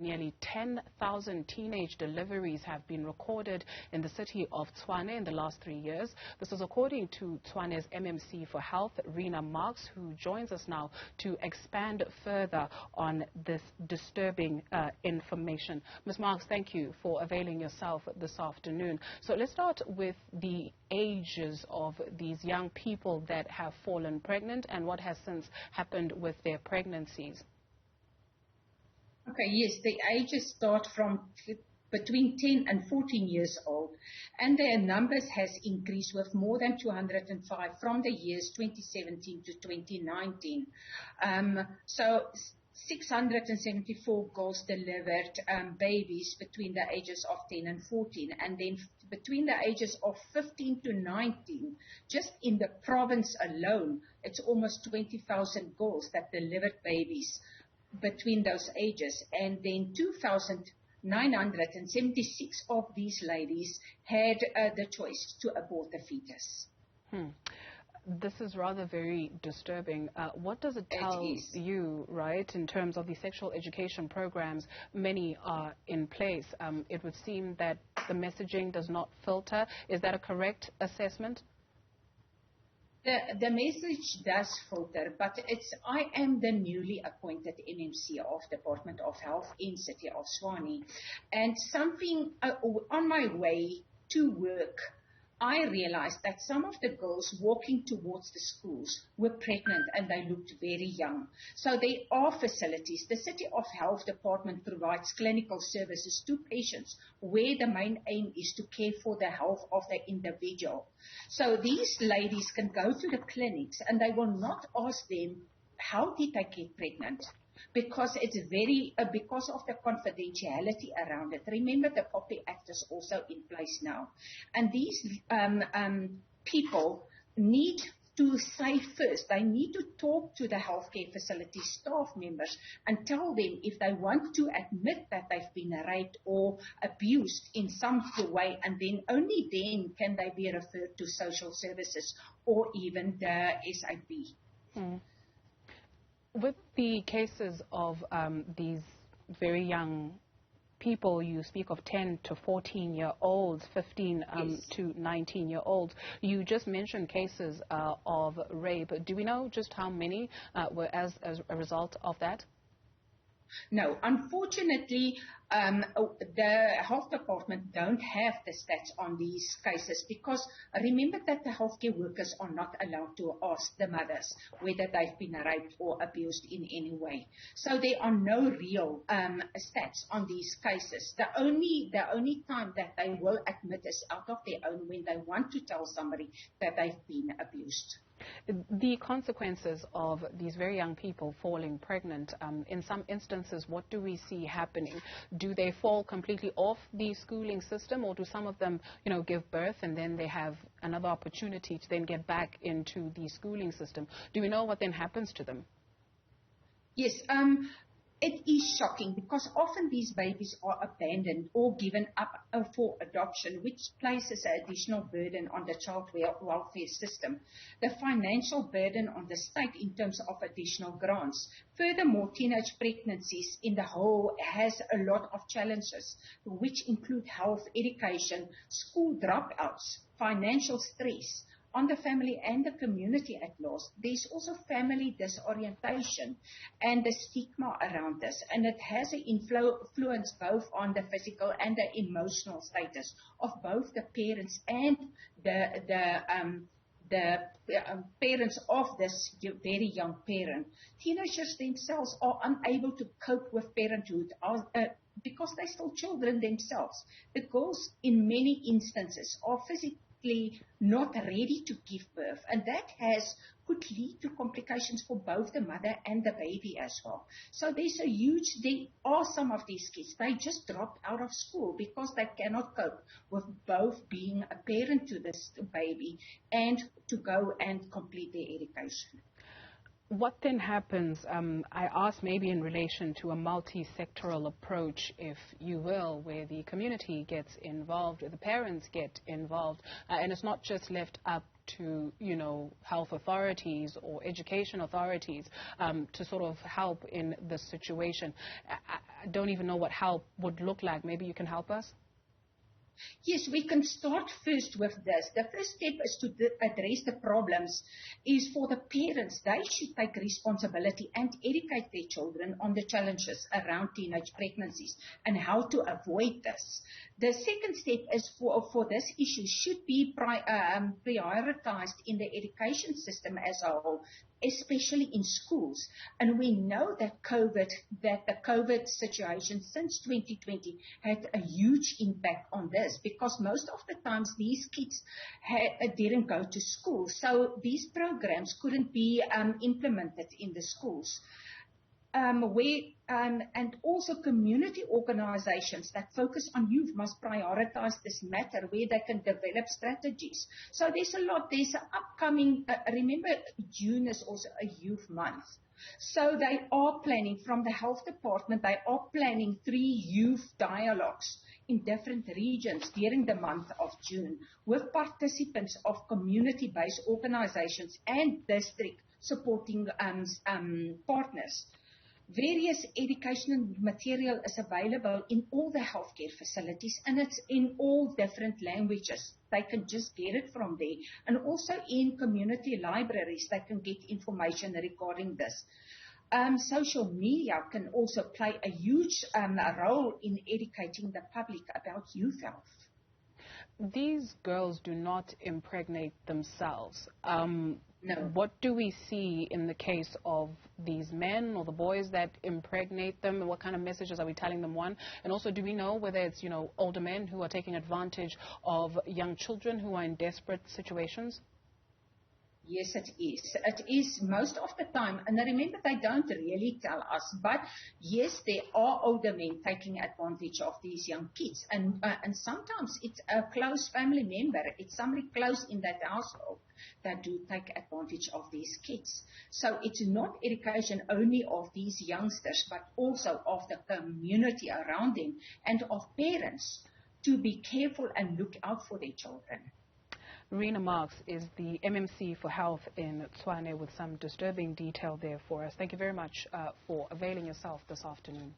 Nearly 10,000 teenage deliveries have been recorded in the city of Tshwane in the last 3 years. This is according to Tshwane's MMC for Health, Rina Marx, who joins us now to expand further on this disturbing information. Ms. Marx, thank you for availing yourself this afternoon. So let's start with the ages of these young people that have fallen pregnant and what has since happened with their pregnancies. Okay, yes, the ages start from between 10 and 14 years old, and their numbers has increased with more than 205 from the years 2017 to 2019. So 674 girls delivered babies between the ages of 10 and 14, and then between the ages of 15 to 19, just in the province alone, it's almost 20,000 girls that delivered babies between those ages, and then 2,976 of these ladies had the choice to abort the fetus. This is rather very disturbing. What does it tell you, right, in terms of the sexual education programs? Many are in place. It would seem that the messaging does not filter. Is that a correct assessment? The message does filter, but I am the newly appointed MMC of Department of Health in City of Tshwane, and something on my way to work, I realized that some of the girls walking towards the schools were pregnant and they looked very young. So there are facilities. The City of Health Department provides clinical services to patients where the main aim is to care for the health of the individual. So these ladies can go to the clinics and they will not ask them, how did they get pregnant? Because it's because of the confidentiality around it. Remember, the POPI Act is also in place now. And these people need to say first, they need to talk to the healthcare facility staff members and tell them if they want to admit that they've been raped or abused in some way, and then only then can they be referred to social services or even the SIP. With the cases of these very young people, you speak of 10 to 14-year-olds, 15 to 19-year-olds. You just mentioned cases of rape. Do we know just how many were as a result of that? No, unfortunately, the health department don't have the stats on these cases because remember that the healthcare workers are not allowed to ask the mothers whether they've been raped or abused in any way. So there are no real stats on these cases. The only time that they will admit is out of their own when they want to tell somebody that they've been abused. The consequences of these very young people falling pregnant, in some instances, what do we see happening? Do they fall completely off the schooling system, or do some of them, give birth and then they have another opportunity to then get back into the schooling system? Do we know what then happens to them? Yes, it is shocking because often these babies are abandoned or given up for adoption, which places an additional burden on the child welfare system. The financial burden on the state in terms of additional grants. Furthermore, teenage pregnancies in the whole has a lot of challenges, which include health, education, school dropouts, financial stress on the family and the community at large. There's also family disorientation and the stigma around this, and it has an influence both on the physical and the emotional status of both the parents and the parents of this very young parent. Teenagers themselves are unable to cope with parenthood because they're still children themselves. The girls, in many instances, are physically not ready to give birth, and that could lead to complications for both the mother and the baby as well. So there are some of these kids, they just drop out of school because they cannot cope with both being a parent to this baby and to go and complete their education. What then happens, I ask maybe in relation to a multi-sectoral approach, if you will, where the community gets involved, the parents get involved, and it's not just left up to, health authorities or education authorities to sort of help in this situation. I don't even know what help would look like. Maybe you can help us? Yes, we can start first with this. The first step is to address the problems is for the parents. They should take responsibility and educate their children on the challenges around teenage pregnancies and how to avoid this. The second step is for this issue should be prioritized in the education system as a whole, especially in schools. And we know that the COVID situation since 2020 had a huge impact on this, because most of the times these kids didn't go to school. So these programs couldn't be implemented in the schools. And also community organizations that focus on youth must prioritize this matter, where they can develop strategies. So there's a lot. There's an upcoming, remember June is also a youth month. So they are planning, from the health department, they are planning 3 youth dialogues in different regions during the month of June with participants of community-based organizations and district supporting partners. Various educational material is available in all the healthcare facilities, and it's in all different languages. They can just get it from there. And also in community libraries, they can get information regarding this. Social media can also play a huge role in educating the public about youth health. These girls do not impregnate themselves. No. What do we see in the case of these men or the boys that impregnate them? What kind of messages are we telling them, one? And also, do we know whether it's, older men who are taking advantage of young children who are in desperate situations? Yes, it is. It is most of the time. And remember, they don't really tell us. But yes, there are older men taking advantage of these young kids. And sometimes it's a close family member. It's somebody close in that household that do take advantage of these kids. So it's not education only of these youngsters, but also of the community around them and of parents to be careful and look out for their children. Rina Marx is the MMC for Health in Tshwane with some disturbing detail there for us. Thank you very much for availing yourself this afternoon.